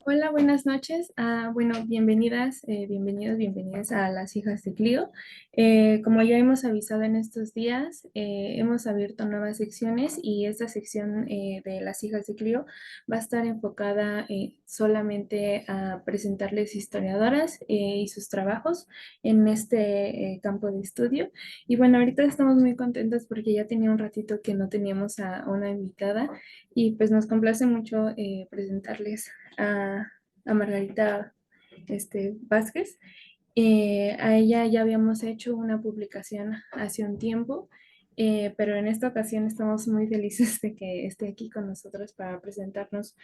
Hola, buenas noches. Bueno, bienvenidas, bienvenidos, bienvenidas a las hijas de Clio. Como ya hemos avisado en estos días, hemos abierto nuevas secciones y esta sección de las hijas de Clio va a estar enfocada solamente a presentarles historiadoras y sus trabajos en este campo de estudio. Y bueno, ahorita estamos muy contentos porque ya tenía un ratito que no teníamos a una invitada y pues nos complace mucho presentarles a Margarita Vázquez. A ella ya habíamos hecho una publicación hace un tiempo, pero en esta ocasión estamos muy felices de que esté aquí con nosotros para presentarnos,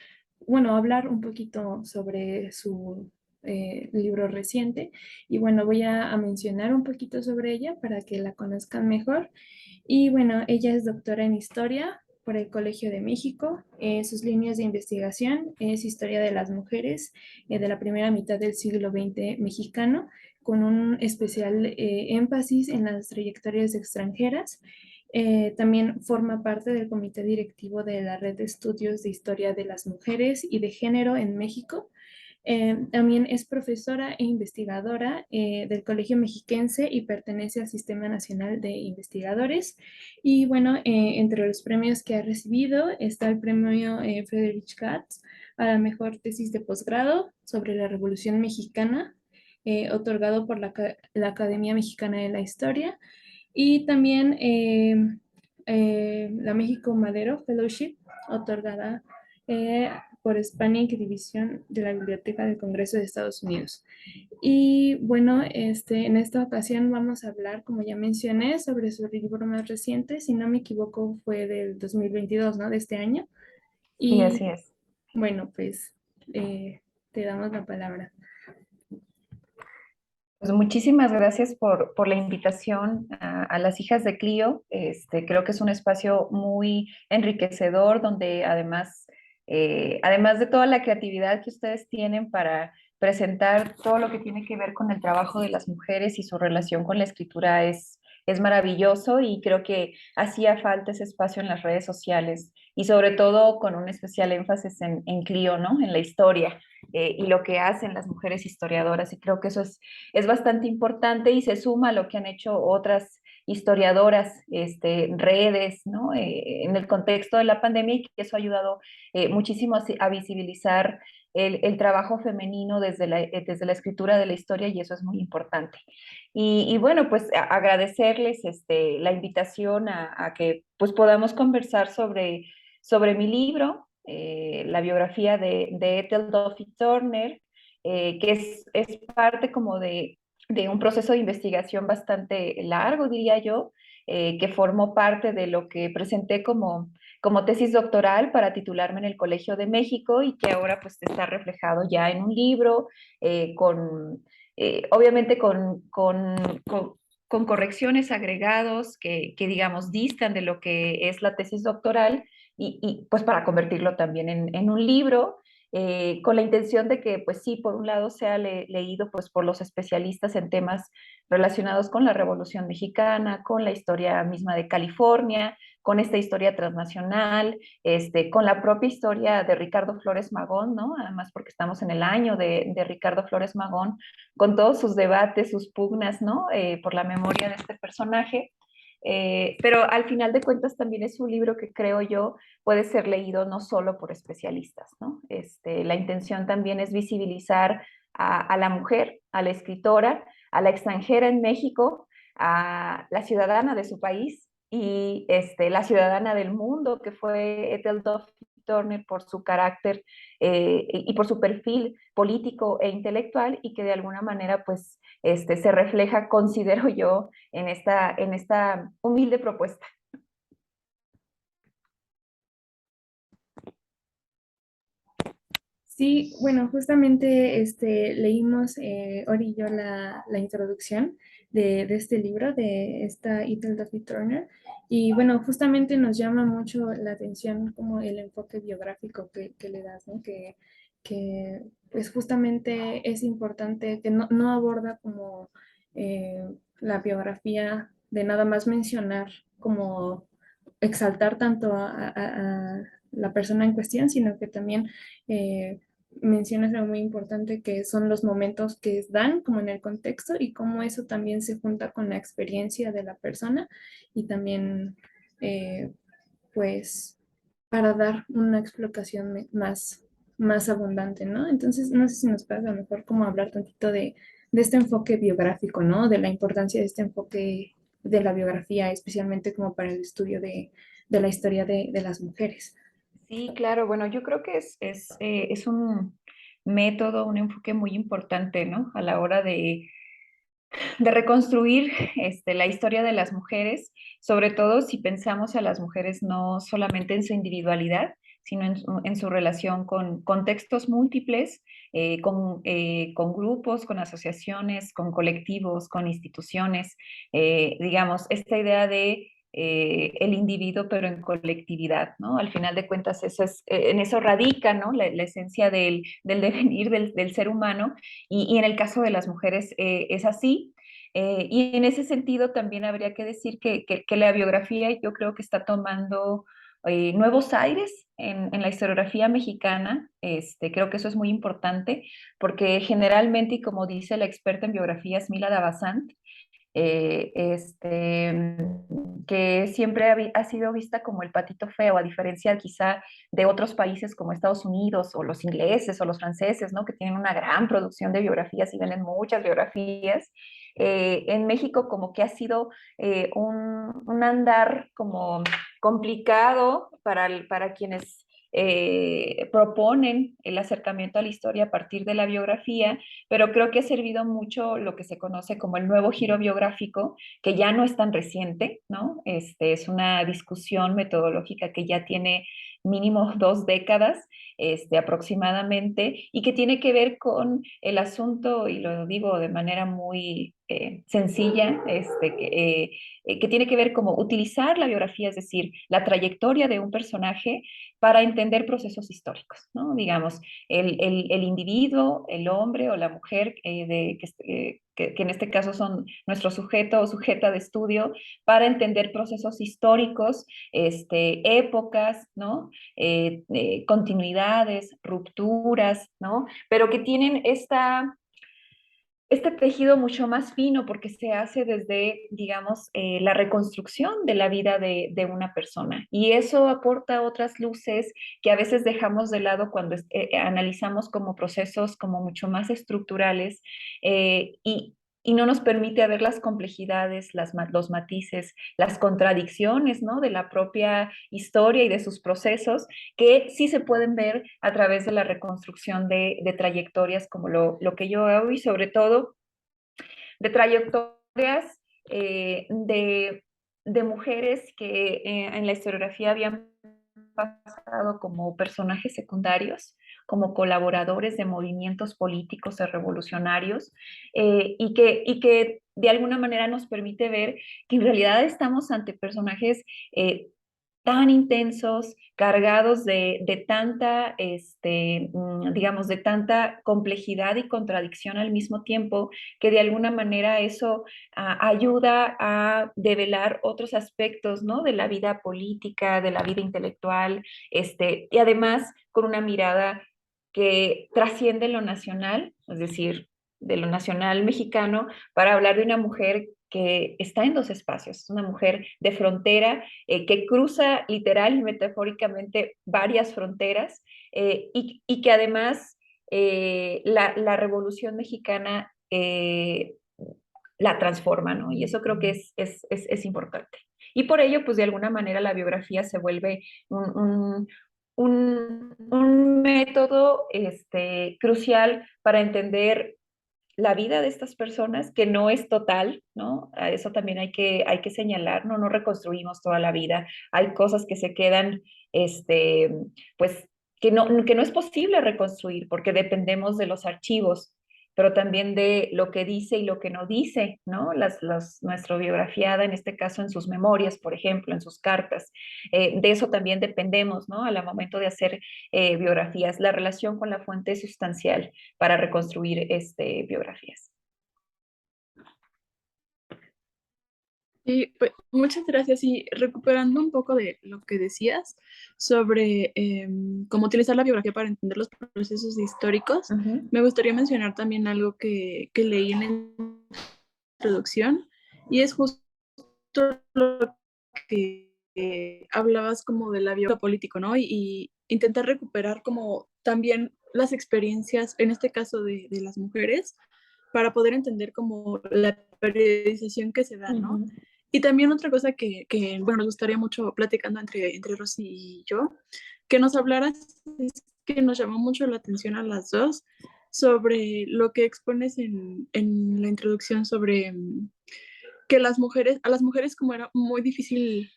bueno, hablar un poquito sobre su libro reciente. Y bueno, voy a mencionar un poquito sobre ella para que la conozcan mejor. Y bueno, ella es doctora en historia por el Colegio de México. Sus líneas de investigación es historia de las mujeres de la primera mitad del siglo XX mexicano, con un especial énfasis en las trayectorias extranjeras. También forma parte del comité directivo de la Red de Estudios de Historia de las Mujeres y de Género en México. También es profesora e investigadora del Colegio Mexiquense y pertenece al Sistema Nacional de Investigadores. Y bueno, entre los premios que ha recibido está el premio Friedrich Katz a la mejor tesis de posgrado sobre la Revolución Mexicana, otorgado por la Academia Mexicana de la Historia. Y también la México Madero Fellowship, otorgada por Hispanic División de la Biblioteca del Congreso de Estados Unidos. Y bueno, en esta ocasión vamos a hablar, como ya mencioné, sobre su libro más reciente, si no me equivoco fue del 2022, ¿no? De este año. Sí, así Y es. bueno, pues eh, te damos la palabra. Pues muchísimas gracias por la invitación a las hijas de Clio. Creo que es un espacio muy enriquecedor donde además de toda la creatividad que ustedes tienen para presentar todo lo que tiene que ver con el trabajo de las mujeres y su relación con la escritura es maravilloso y creo que hacía falta ese espacio en las redes sociales y sobre todo con un especial énfasis en Clio, ¿no? En la historia y lo que hacen las mujeres historiadoras y creo que eso es bastante importante y se suma a lo que han hecho otras historiadoras, redes, ¿no? En el contexto de la pandemia y que eso ha ayudado muchísimo a visibilizar el trabajo femenino desde la escritura de la historia y eso es muy importante. Y bueno, pues agradecerles la invitación a que pues podamos conversar sobre mi libro, la biografía de Ethel Duffy Turner, que es parte como de un proceso de investigación bastante largo, diría yo, que formó parte de lo que presenté como tesis doctoral para titularme en el Colegio de México y que ahora pues está reflejado ya en un libro, obviamente con correcciones agregados que, digamos, distan de lo que es la tesis doctoral y pues para convertirlo también en un libro con la intención de que, pues sí, por un lado sea leído pues por los especialistas en temas relacionados con la Revolución Mexicana, con la historia misma de California, con esta historia transnacional, con la propia historia de Ricardo Flores Magón, ¿no? Además porque estamos en el año de Ricardo Flores Magón, con todos sus debates, sus pugnas, ¿no? Por la memoria de este personaje. Pero al final de cuentas también es un libro que creo yo puede ser leído no solo por especialistas, ¿no? La intención también es visibilizar a la mujer, a la escritora, a la extranjera en México, a la ciudadana de su país y la ciudadana del mundo que fue Ethel Duffy Turner por su carácter y por su perfil político e intelectual y que de alguna manera pues se refleja, considero yo, en esta humilde propuesta. Sí, bueno, justamente leímos Ori y yo la introducción de este libro, de esta Ethel Duffy Turner, y bueno, justamente nos llama mucho la atención como el enfoque biográfico que le das, ¿no? Que pues justamente es importante, que no aborda como eh, la biografía de nada más mencionar, como exaltar tanto a la persona en cuestión, sino que también mencionas algo muy importante que son los momentos que dan como en el contexto y cómo eso también se junta con la experiencia de la persona y también eh, pues para dar una explicación más abundante, ¿no? Entonces, no sé si nos puedes a lo mejor como hablar tantito de este enfoque biográfico, ¿no? De la importancia de este enfoque de la biografía, especialmente como para el estudio de la historia de las mujeres. Sí, claro, bueno, yo creo que es un método, un enfoque muy importante, ¿no? A la hora de reconstruir la historia de las mujeres, sobre todo si pensamos a las mujeres no solamente en su individualidad, sino en su relación con contextos múltiples, con grupos, con asociaciones, con colectivos, con instituciones. Digamos, esta idea de el individuo, pero en colectividad, ¿no? Al final de cuentas, en eso radica, ¿no? La esencia del devenir del ser humano, y en el caso de las mujeres es así. Y en ese sentido también habría que decir que la biografía yo creo que está tomando nuevos aires en la historiografía mexicana. Creo que eso es muy importante porque generalmente, y como dice la experta en biografías Mila Davasant, que siempre ha sido vista como el patito feo, a diferencia quizá de otros países como Estados Unidos o los ingleses o los franceses, ¿no? Que tienen una gran producción de biografías y venden muchas biografías. En México como que ha sido un andar como complicado para quienes proponen el acercamiento a la historia a partir de la biografía, pero creo que ha servido mucho lo que se conoce como el nuevo giro biográfico, que ya no es tan reciente, ¿no? Es una discusión metodológica que ya tiene mínimo 2 décadas aproximadamente, y que tiene que ver con el asunto, y lo digo de manera muy sencilla, que tiene que ver como utilizar la biografía, es decir, la trayectoria de un personaje para entender procesos históricos, ¿no? Digamos, el individuo, el hombre o la mujer, que en este caso son nuestro sujeto o sujeta de estudio, para entender procesos históricos, épocas, ¿no? Continuidades, rupturas, ¿no? Pero que tienen este tejido mucho más fino porque se hace desde, digamos, la reconstrucción de la vida de una persona. Y eso aporta otras luces que a veces dejamos de lado cuando analizamos como procesos como mucho más estructurales, y no nos permite ver las complejidades, los matices, las contradicciones, ¿no? De la propia historia y de sus procesos, que sí se pueden ver a través de la reconstrucción de trayectorias como lo que yo hago, y sobre todo de trayectorias de mujeres que en la historiografía habían pasado como personajes secundarios, como colaboradores de movimientos políticos y revolucionarios, y que de alguna manera nos permite ver que en realidad estamos ante personajes tan intensos, cargados de tanta, digamos, de tanta complejidad y contradicción al mismo tiempo, que de alguna manera eso ayuda a develar otros aspectos, ¿no? De la vida política, de la vida intelectual, y además con una mirada que trasciende lo nacional, es decir, de lo nacional mexicano, para hablar de una mujer que está en dos espacios, es una mujer de frontera, que cruza literal y metafóricamente varias fronteras, y que además la Revolución Mexicana la transforma, ¿no? Y eso creo que es importante. Y por ello, pues de alguna manera la biografía se vuelve un método crucial para entender la vida de estas personas, que no es total, ¿no? A eso también hay que señalar, ¿no? No reconstruimos toda la vida. Hay cosas que se quedan, pues, que no es posible reconstruir porque dependemos de los archivos, pero también de lo que dice y lo que no dice, ¿no? Nuestra biografiada, en este caso en sus memorias, por ejemplo, en sus cartas. De eso también dependemos, ¿no? Al momento de hacer biografías, la relación con la fuente sustancial para reconstruir biografías. Sí, pues, muchas gracias. Y recuperando un poco de lo que decías sobre cómo utilizar la biografía para entender los procesos históricos, Ujú, me gustaría mencionar también algo que leí en la introducción, y es justo lo que hablabas como de la biografía político, ¿no? Y intentar recuperar como también las experiencias, en este caso de las mujeres, para poder entender como la periodización que se da, ¿no? ujú. Y también otra cosa bueno, nos gustaría mucho platicando entre Rosy y yo, que nos hablaras, es que nos llamó mucho la atención a las dos sobre lo que expones en la introducción sobre que a las mujeres como era muy difícil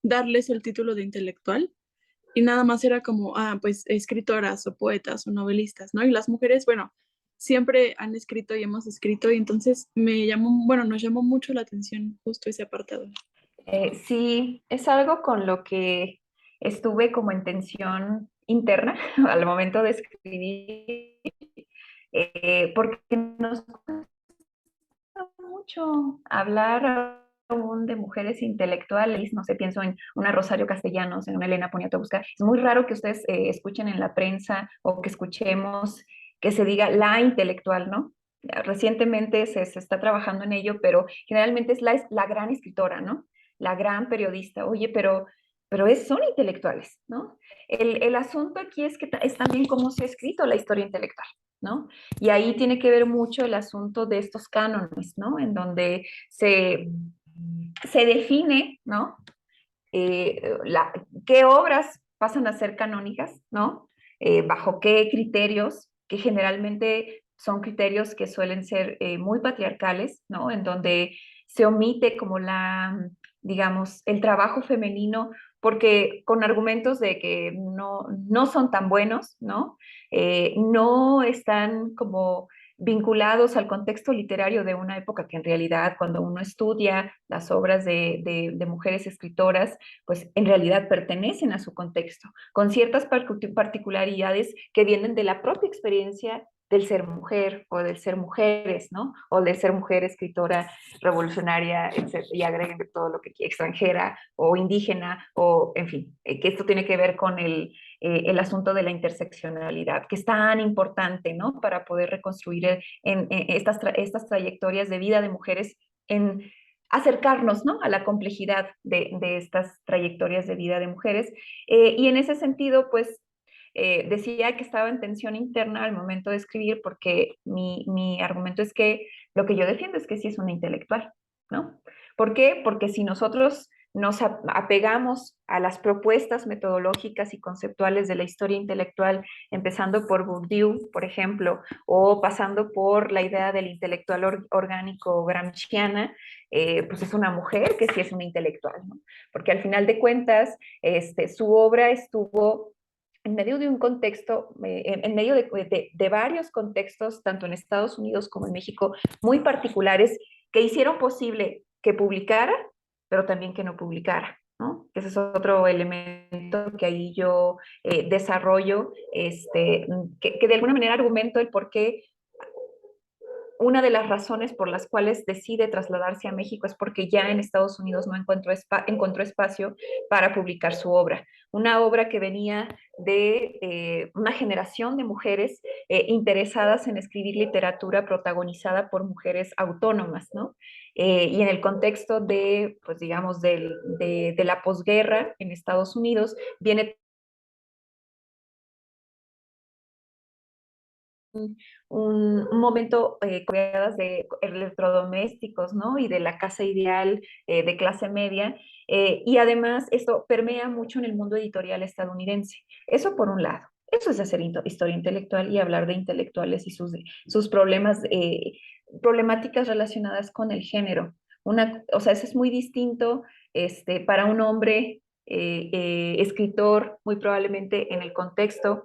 darles el título de intelectual y nada más era como, pues escritoras o poetas o novelistas, ¿no? Y las mujeres, bueno, siempre han escrito y hemos escrito y entonces bueno, nos llamó mucho la atención justo ese apartado. Sí, es algo con lo que estuve como en tensión interna al momento de escribir, porque nos cuesta mucho hablar aún de mujeres intelectuales, no sé, pienso en una Rosario Castellanos, en una Elena Poniatowska. Es muy raro que ustedes escuchen en la prensa o que escuchemos que se diga la intelectual, ¿no? Recientemente se está trabajando en ello, pero generalmente es la gran escritora, ¿no? La gran periodista. Oye, son intelectuales, ¿no? El asunto aquí es que es también cómo se ha escrito la historia intelectual, ¿no? Y ahí tiene que ver mucho el asunto de estos cánones, ¿no? En donde se define, ¿no? Qué obras pasan a ser canónicas, ¿no? Bajo qué criterios, que generalmente son criterios que suelen ser muy patriarcales, ¿no? En donde se omite como digamos, el trabajo femenino, porque con argumentos de que no son tan buenos, ¿no? No están como vinculados al contexto literario de una época que en realidad cuando uno estudia las obras de mujeres escritoras, pues en realidad pertenecen a su contexto, con ciertas particularidades que vienen de la propia experiencia del ser mujer o del ser mujeres, ¿no? O del ser mujer escritora revolucionaria, etc. Y agreguen todo lo que quiera, extranjera o indígena, o en fin, que esto tiene que ver con el asunto de la interseccionalidad, que es tan importante, ¿no? Para poder reconstruir estas trayectorias de vida de mujeres en acercarnos, ¿no? A la complejidad de estas trayectorias de vida de mujeres. Y en ese sentido, pues, decía que estaba en tensión interna al momento de escribir porque mi argumento es que lo que yo defiendo es que sí es una intelectual, ¿no? ¿Por qué? Porque si nosotros nos apegamos a las propuestas metodológicas y conceptuales de la historia intelectual, empezando por Bourdieu, por ejemplo, o pasando por la idea del intelectual orgánico gramsciana, pues es una mujer que sí es una intelectual, ¿no? Porque al final de cuentas, su obra estuvo en medio de un contexto, en medio de varios contextos, tanto en Estados Unidos como en México, muy particulares, que hicieron posible que publicara, pero también que no publicara, ¿no? Ese es otro elemento que ahí yo desarrollo, que de alguna manera argumento el por qué una de las razones por las cuales decide trasladarse a México es porque ya en Estados Unidos no encontró espacio para publicar su obra. Una obra que venía de una generación de mujeres interesadas en escribir literatura protagonizada por mujeres autónomas, ¿no? Y en el contexto de, pues digamos, de la posguerra en Estados Unidos, viene un momento coreadas de electrodomésticos, ¿no? Y de la casa ideal de clase media. Y además esto permea mucho en el mundo editorial estadounidense. Eso por un lado. Eso es hacer historia intelectual y hablar de intelectuales y sus problemas, problemáticas relacionadas con el género. O sea, eso es muy distinto para un hombre escritor, muy probablemente en el contexto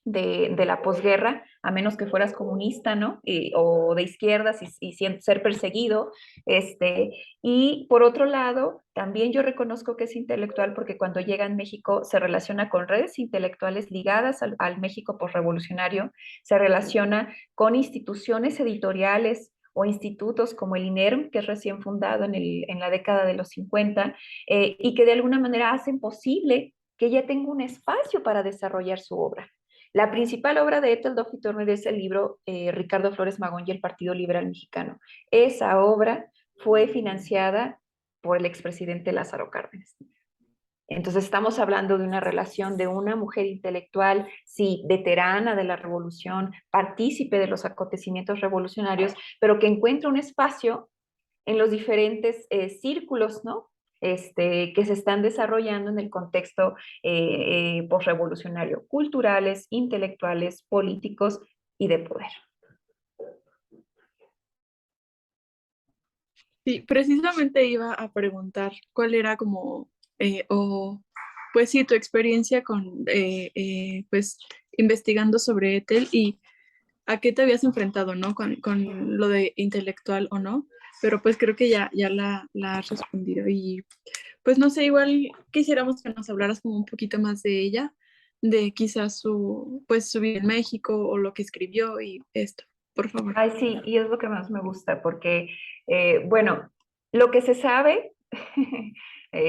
de la posguerra, a menos que fueras comunista, ¿no? O de izquierdas y ser perseguido. Este, y por otro lado, también yo reconozco que es intelectual porque cuando llega en México se relaciona con redes intelectuales ligadas al México posrevolucionario, se relaciona con instituciones editoriales o institutos como el INERM, que es recién fundado en la década de los 50, y que de alguna manera hacen posible que ella tenga un espacio para desarrollar su obra. La principal obra de Ethel Duffy Turner es el libro Ricardo Flores Magón y el Partido Liberal Mexicano. Esa obra fue financiada por el expresidente Lázaro Cárdenas. Entonces estamos hablando de una relación de una mujer intelectual, sí, veterana de la revolución, partícipe de los acontecimientos revolucionarios, pero que encuentra un espacio en los diferentes círculos, ¿no? Que se están desarrollando en el contexto posrevolucionario, culturales, intelectuales, políticos y de poder. Sí, precisamente iba a preguntar cuál era como, pues sí, tu experiencia con, pues, investigando sobre Ethel y a qué te habías enfrentado, ¿no? Con lo de intelectual o no, pero pues creo que ya la has respondido y pues no sé, igual quisiéramos que nos hablaras como un poquito más de ella, de quizás pues su vida en México o lo que escribió y esto, por favor. Ay, sí, y es lo que más me gusta, porque, bueno, lo que se sabe,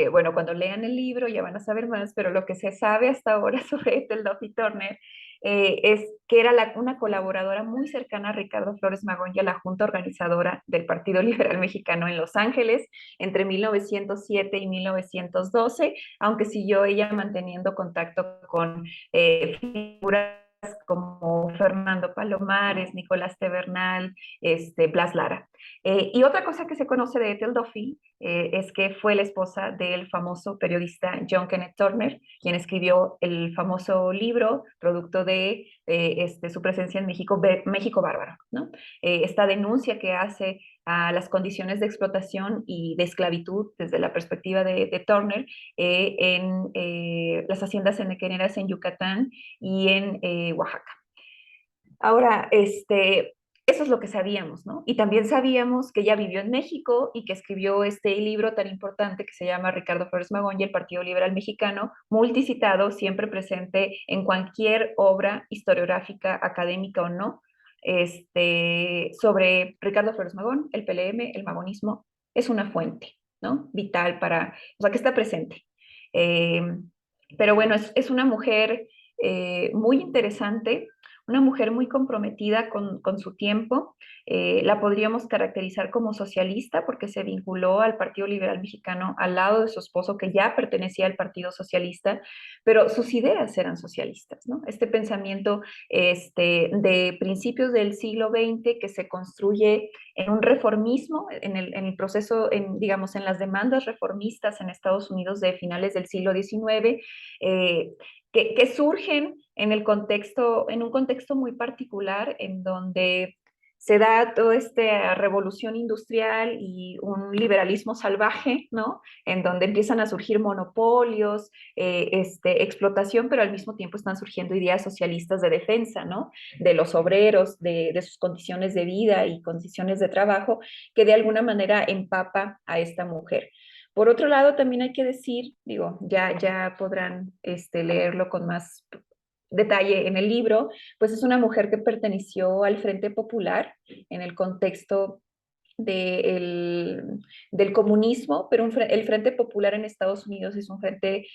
bueno, cuando lean el libro ya van a saber más, pero lo que se sabe hasta ahora sobre Ethel Duffy Turner es que era una colaboradora muy cercana a Ricardo Flores Magón y a la junta organizadora del Partido Liberal Mexicano en Los Ángeles entre 1907 y 1912, aunque siguió ella manteniendo contacto con figuras como Fernando Palomares, Nicolás Tebernal, Blas Lara. Y otra cosa que se conoce de Ethel Duffy es que fue la esposa del famoso periodista John Kenneth Turner, quien escribió el famoso libro producto de su presencia en México, México Bárbaro, ¿no? Esta denuncia que hace a las condiciones de explotación y de esclavitud desde la perspectiva de Turner en las haciendas enequeneras en Yucatán y en Oaxaca. Ahora, eso es lo que sabíamos, ¿no? Y también sabíamos que ella vivió en México y que escribió este libro tan importante que se llama Ricardo Flores Magón y el Partido Liberal Mexicano, multicitado, siempre presente en cualquier obra historiográfica, académica o no, sobre Ricardo Flores Magón, el PLM, el magonismo, es una fuente, ¿no? Vital para, o sea, que está presente. Eh, pero bueno, es una mujer muy interesante, una mujer muy comprometida con su tiempo. La podríamos caracterizar como socialista porque se vinculó al Partido Liberal Mexicano al lado de su esposo que ya pertenecía al Partido Socialista, pero sus ideas eran socialistas, ¿no? Este pensamiento de principios del siglo XX que se construye en un reformismo, en el proceso, digamos, en las demandas reformistas en Estados Unidos de finales del siglo XIX, que surgen en en un contexto muy particular en donde se da toda esta revolución industrial y un liberalismo salvaje, ¿no? En donde empiezan a surgir monopolios, explotación, pero al mismo tiempo están surgiendo ideas socialistas de defensa, ¿no? De los obreros, de sus condiciones de vida y condiciones de trabajo, que de alguna manera empapa a esta mujer. Por otro lado, también hay que decir, digo, ya podrán leerlo con más detalle en el libro, pues es una mujer que perteneció al Frente Popular en el contexto del comunismo, pero el Frente Popular en Estados Unidos es un frente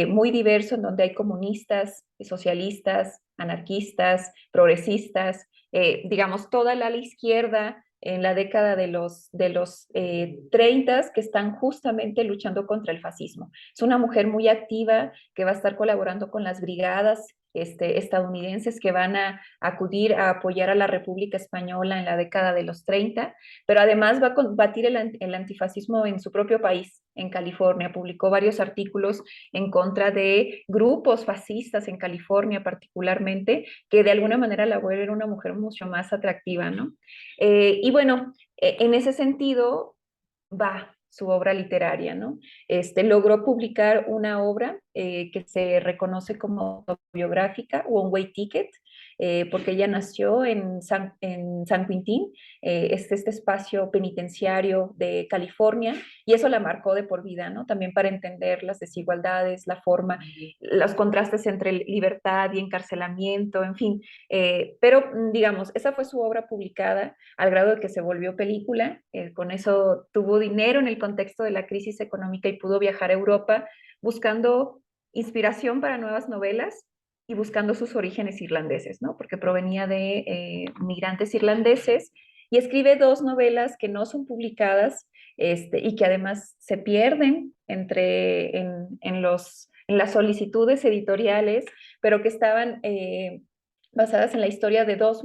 muy diverso en donde hay comunistas, socialistas, anarquistas, progresistas, digamos, toda la ala izquierda en la década de los 30 que están justamente luchando contra el fascismo. Es una mujer muy activa que va a estar colaborando con las brigadas estadounidenses que van a acudir a apoyar a la República Española en la década de los 30, pero además va a combatir el antifascismo en su propio país, en California. Publicó varios artículos en contra de grupos fascistas en California particularmente, que de alguna manera la vuelven una mujer mucho más atractiva, ¿no? Y bueno, en ese sentido va su obra literaria, ¿no? Logró publicar una obra que se reconoce como autobiográfica, One Way Ticket, porque ella nació en San Quintín, este espacio penitenciario de California, y eso la marcó de por vida, ¿no? También para entender las desigualdades, la forma, los contrastes entre libertad y encarcelamiento, en fin. Pero, digamos, esa fue su obra publicada al grado de que se volvió película. Con eso tuvo dinero en el contexto de la crisis económica y pudo viajar a Europa buscando inspiración para nuevas novelas y buscando sus orígenes irlandeses, ¿no? Porque provenía de migrantes irlandeses, y escribe dos novelas que no son publicadas, y que además se pierden en las solicitudes editoriales, pero que estaban basadas en la historia de dos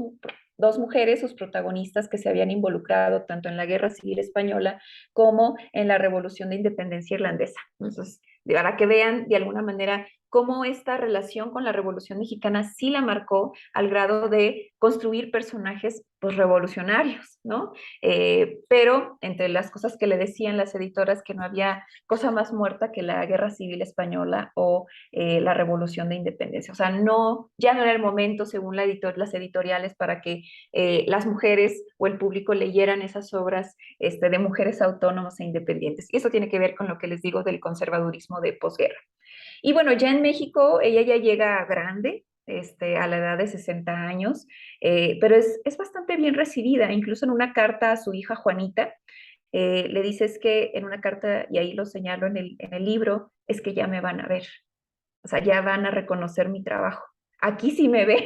mujeres, sus protagonistas, que se habían involucrado tanto en la Guerra Civil Española como en la Revolución de Independencia Irlandesa. Entonces, para que vean de alguna manera cómo esta relación con la Revolución Mexicana sí la marcó al grado de construir personajes pues, revolucionarios, ¿no? Pero entre las cosas que le decían las editoras, que no había cosa más muerta que la Guerra Civil Española o la Revolución de Independencia. O sea, no, ya no era el momento, según las editoriales, para que las mujeres o el público leyeran esas obras de mujeres autónomas e independientes. Y eso tiene que ver con lo que les digo del conservadurismo de posguerra. Y bueno, ya en México ella ya llega grande, a la edad de 60 años, pero es bastante bien recibida, incluso en una carta a su hija Juanita, le dices que en una carta, y ahí lo señalo en el libro, es que ya me van a ver, o sea, ya van a reconocer mi trabajo. Aquí sí me ven.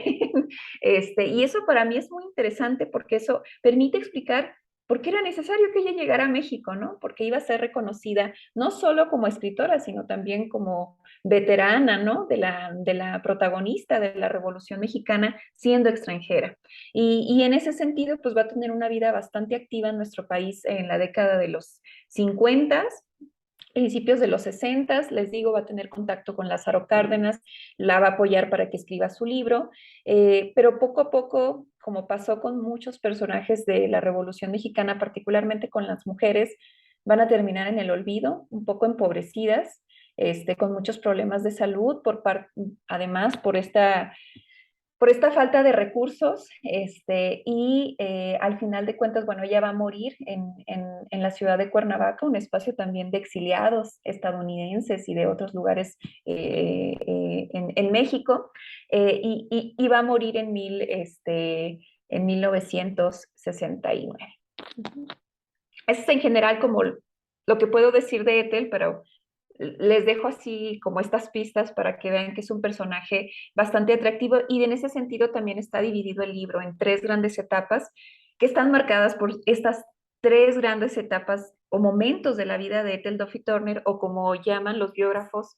Y eso para mí es muy interesante porque eso permite explicar por qué era necesario que ella llegara a México, ¿no? Porque iba a ser reconocida no solo como escritora, sino también como veterana, ¿no? De la protagonista de la Revolución Mexicana siendo extranjera. Y en ese sentido, pues va a tener una vida bastante activa en nuestro país en la década de los 50, principios de los 60, les digo, va a tener contacto con Lázaro Cárdenas, la va a apoyar para que escriba su libro, pero poco a poco, como pasó con muchos personajes de la Revolución Mexicana, particularmente con las mujeres, van a terminar en el olvido, un poco empobrecidas, con muchos problemas de salud, además por esta falta de recursos, y al final de cuentas, bueno, ella va a morir en la ciudad de Cuernavaca, un espacio también de exiliados estadounidenses y de otros lugares en México, y va a morir en 1969. Eso es en general como lo que puedo decir de Ethel, pero les dejo así como estas pistas para que vean que es un personaje bastante atractivo, y en ese sentido también está dividido el libro en tres grandes etapas que están marcadas por estas tres grandes etapas o momentos de la vida de Ethel Duffy Turner, o como llaman los biógrafos,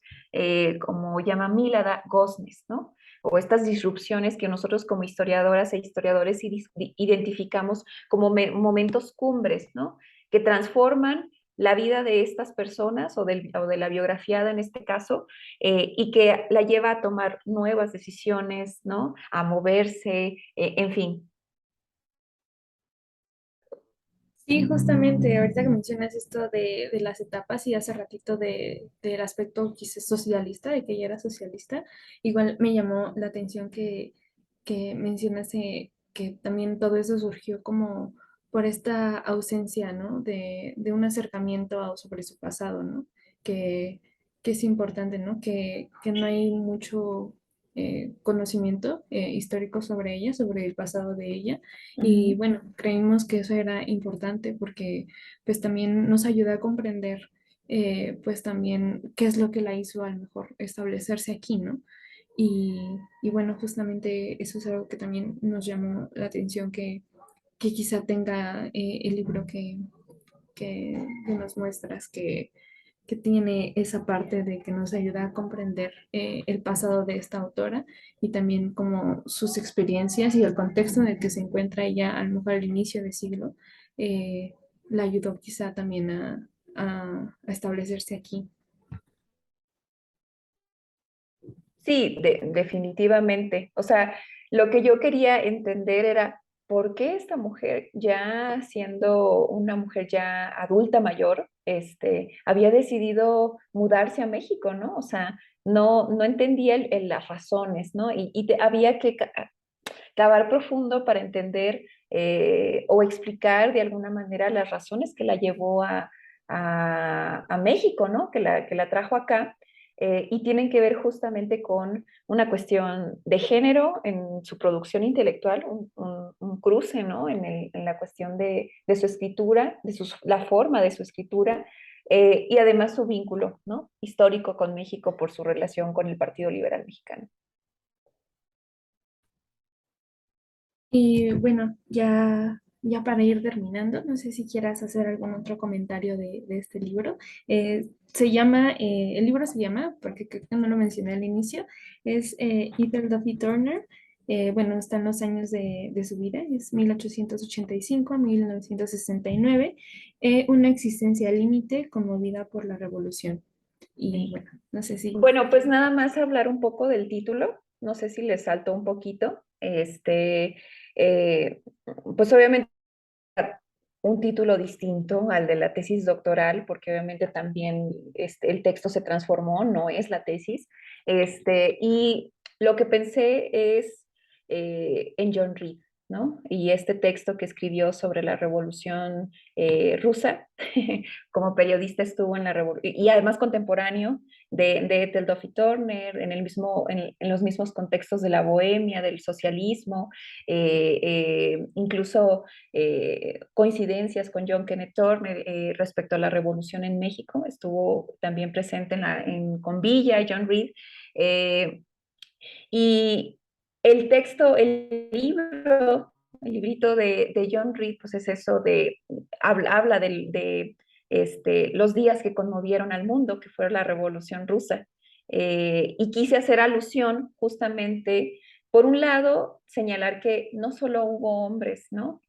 como llama Milada, Gosnes, ¿no? O estas disrupciones que nosotros como historiadoras e historiadores identificamos como momentos cumbres, ¿no? Que transforman la vida de estas personas o de la biografiada en este caso, y que la lleva a tomar nuevas decisiones, ¿no? A moverse, en fin. Sí, justamente, ahorita que mencionas esto de las etapas y hace ratito del aspecto quizás socialista, de que ella era socialista, igual me llamó la atención que mencionas que también todo eso surgió como por esta ausencia, ¿no? De un acercamiento sobre su pasado, ¿no? Que, que es importante, ¿no? Que no hay mucho conocimiento histórico sobre ella, sobre el pasado de ella. Y Ujú. bueno, creímos que eso era importante porque pues también nos ayuda a comprender pues también qué es lo que la hizo a lo mejor establecerse aquí, ¿no? Y bueno, justamente eso es algo que también nos llamó la atención, que quizá tenga el libro que nos muestras, que tiene esa parte de que nos ayuda a comprender el pasado de esta autora y también como sus experiencias y el contexto en el que se encuentra ella, a lo mejor al inicio del siglo, eh, la ayudó quizá también a establecerse aquí. Sí, definitivamente. O sea, lo que yo quería entender era por qué esta mujer, ya siendo una mujer ya adulta mayor, había decidido mudarse a México, ¿no? O sea, no entendía las razones, ¿no? Había que cavar profundo para entender o explicar de alguna manera las razones que la llevó a México, ¿no? Que la trajo acá. Y tienen que ver justamente con una cuestión de género en su producción intelectual, un cruce, ¿no? En la cuestión de su escritura, la forma de su escritura, y además su vínculo, ¿no? Histórico con México por su relación con el Partido Liberal Mexicano. Y bueno, ya para ir terminando, no sé si quieras hacer algún otro comentario de este libro. El libro se llama, porque creo que no lo mencioné al inicio, es Ethel Duffy Turner. Bueno, están los años de su vida, es 1885 a 1969, una existencia límite conmovida por la revolución. Y Sí. bueno, no sé si... Bueno, pues nada más hablar un poco del título. No sé si les saltó un poquito. Eh, pues obviamente un título distinto al de la tesis doctoral, porque obviamente también el texto se transformó, no es la tesis. Y lo que pensé es en John Reed, ¿no? Y este texto que escribió sobre la Revolución Rusa, como periodista estuvo en la revolución, y además contemporáneo de Ethel Duffy Turner, en los mismos contextos de la bohemia, del socialismo, incluso coincidencias con John Kenneth Turner respecto a la revolución en México. Estuvo también presente con Villa y John Reed. Eh, y el librito de John Reed, pues es eso habla de los días que conmovieron al mundo, que fue la Revolución Rusa. Y quise hacer alusión justamente, por un lado, señalar que no solo hubo hombres, ¿no?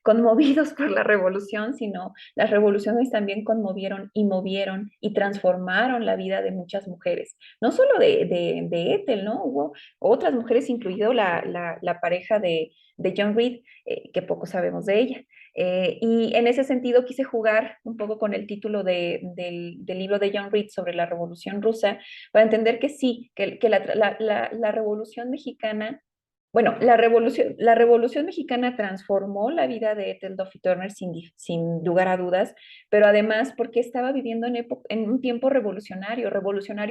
Conmovidos por la revolución, sino las revoluciones también conmovieron y movieron y transformaron la vida de muchas mujeres. No solo de Ethel, ¿no? Hubo otras mujeres, incluido la pareja de John Reed, que poco sabemos de ella. Y en ese sentido quise jugar un poco con el título del libro de John Reed sobre la Revolución Rusa, para entender que sí, que la Revolución Mexicana, bueno, la revolución Mexicana transformó la vida de Ethel Duffy Turner sin lugar a dudas, pero además porque estaba viviendo en un tiempo revolucionario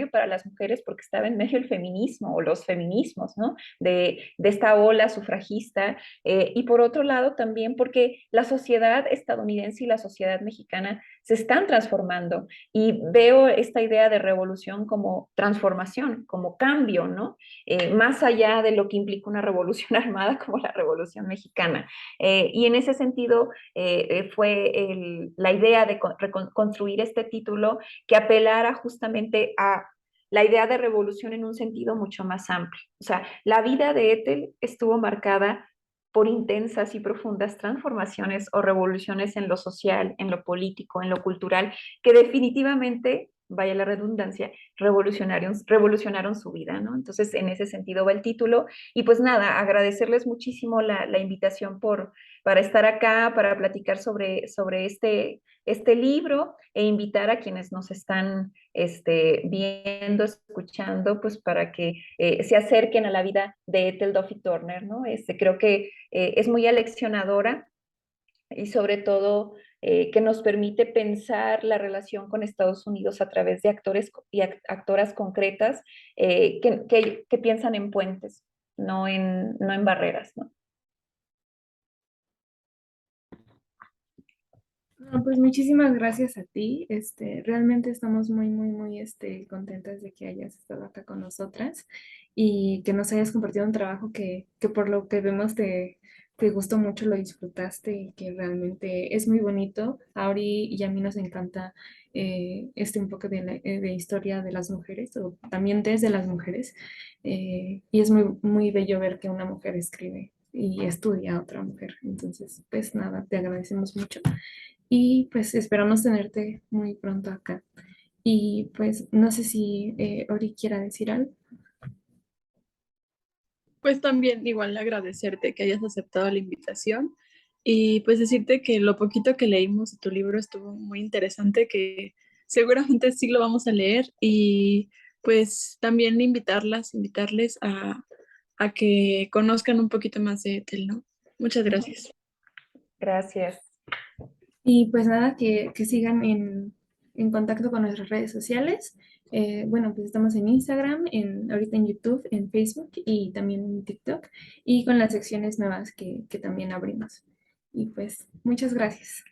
para las mujeres, porque estaba en medio del feminismo o los feminismos, ¿no? De esta ola sufragista, y por otro lado también porque la sociedad estadounidense y la sociedad mexicana se están transformando, y veo esta idea de revolución como transformación, como cambio, ¿no? Más allá de lo que implica una revolución armada como la Revolución Mexicana. Y en ese sentido fue la idea de reconstruir este título que apelara justamente a la idea de revolución en un sentido mucho más amplio. O sea, la vida de Ethel estuvo marcada por intensas y profundas transformaciones o revoluciones en lo social, en lo político, en lo cultural, que definitivamente, vaya la redundancia, revolucionaron su vida, ¿no? Entonces, en ese sentido va el título. Y pues nada, agradecerles muchísimo la invitación para estar acá, para platicar sobre este libro, e invitar a quienes nos están viendo, escuchando, pues para que se acerquen a la vida de Ethel Duffy Turner, ¿no? Creo que es muy aleccionadora, y sobre todo que nos permite pensar la relación con Estados Unidos a través de actores y actoras concretas, que piensan en puentes, no en barreras, ¿no? No, pues muchísimas gracias a ti. Realmente estamos muy, contentas de que hayas estado acá con nosotras y que nos hayas compartido un trabajo que por lo que vemos te gustó mucho, lo disfrutaste y que realmente es muy bonito. A Auri y a mí nos encanta un poco de historia de las mujeres, o también desde las mujeres. Y es muy bello ver que una mujer escribe y estudia a otra mujer. Entonces, pues nada, te agradecemos mucho. Y pues esperamos tenerte muy pronto acá. Y pues no sé si Ori quiera decir algo. Pues también igual agradecerte que hayas aceptado la invitación y pues decirte que lo poquito que leímos de tu libro estuvo muy interesante, que seguramente sí lo vamos a leer y pues también invitarles a que conozcan un poquito más de Etel, ¿no? Muchas gracias. Gracias. Y pues nada, que sigan en contacto con nuestras redes sociales. Bueno, pues estamos en Instagram, ahorita en YouTube, en Facebook y también en TikTok y con las secciones nuevas que también abrimos. Y pues muchas gracias.